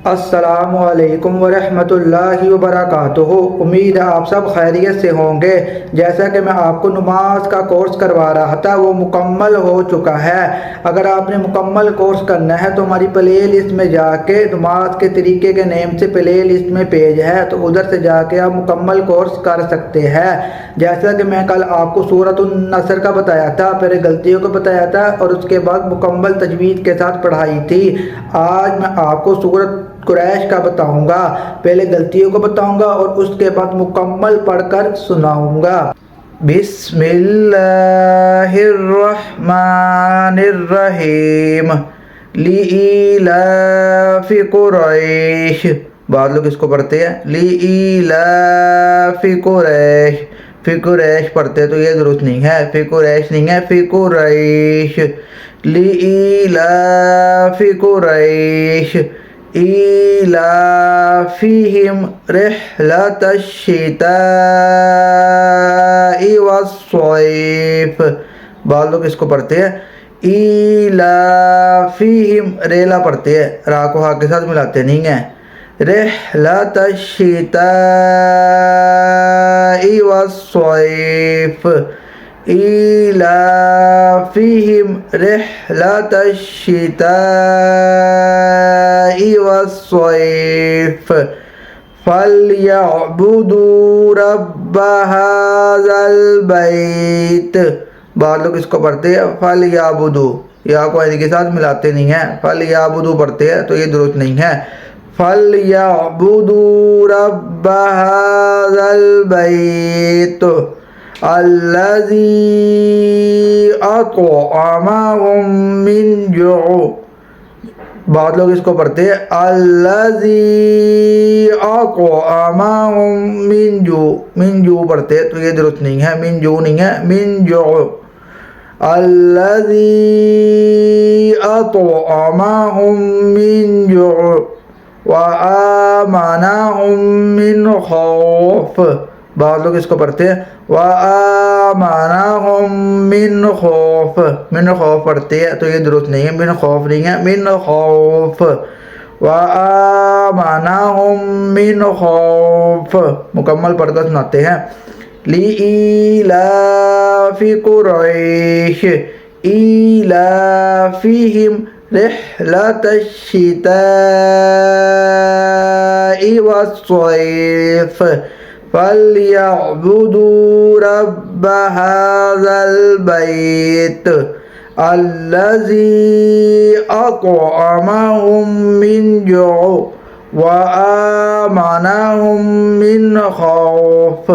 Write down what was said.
السلام علیکم ورحمۃ اللہ وبرکاتہ۔ امید ہے آپ سب خیریت سے ہوں گے۔ جیسا کہ میں آپ کو نماز کا کورس کروا رہا تھا وہ مکمل ہو چکا ہے۔ اگر آپ نے مکمل کورس کرنا ہے تو ہماری پلے لسٹ میں جا کے نماز کے طریقے کے نیم سے پلے لسٹ میں پیج ہے تو ادھر سے جا کے آپ مکمل کورس کر سکتے ہیں۔ جیسا کہ میں کل آپ کو سورۃ النصر کا بتایا تھا، پہلے غلطیوں کو بتایا تھا اور اس کے بعد مکمل تجوید کے ساتھ پڑھائی تھی۔ آج میں آپ کو سورۃ قریش کا بتاؤں گا، پہلے غلطیوں کو بتاؤں گا اور اس کے بعد مکمل پڑھ کر سناؤں گا۔ بسم اللہ الرحمن الرحیم لإیلاف قریش۔ بعض لوگ اس کو پڑھتے ہیں لإیلاف قریش، فی قریش پڑھتے ہیں تو یہ درست نہیں ہے، فی قریش نہیں ہے، فی قریش۔ لإیلاف قریش ایلافہم رحلۃ الشتاء والصیف۔ بعض لوگ اس کو پڑھتے ہیں ایلافہم، ریلا پڑھتے ہیں، را کو ہا کے ساتھ ملاتے نہیں ہیں۔ رحلۃ الشتاء والصیف، ایلافہم رحلۃ الشتاء والصیف فلیعبدوا رب ھذا البیت۔ بعض لوگ اس کو پڑھتے ہیں فلیعبدوا، یا کو عین کے ساتھ ملاتے نہیں ہیں، فلیعبدوا پڑھتے ہیں تو یہ درست نہیں ہے۔ فلیعبدوا رب ھذا البیت الذی اطعمہم من جوع۔ بعض لوگ اس کو پڑھتے ہیں الذی اطعمہم من جوع، من جوع پڑھتے ہیں تو یہ درست نہیں ہے، من جوع نہیں ہے، من جوع۔ الذی اطعمہم من جوع وآمنہم من خوف۔ بعض لوگ اس کو پڑھتے ہیں وآمنہم من خوف، من خوف پڑھتے ہیں تو یہ درست نہیں ہے، من خوف نہیں ہے، من خوف۔ وآمنہم من خوف، مکمل پڑھ کر سناتے ہیں۔ لإیلاف قریش ایلافہم رحلۃ الشتاء والصیف فلیعبدوا رب ھذا البیت الذی اطعمہم من جوع وآمنہم من خوف۔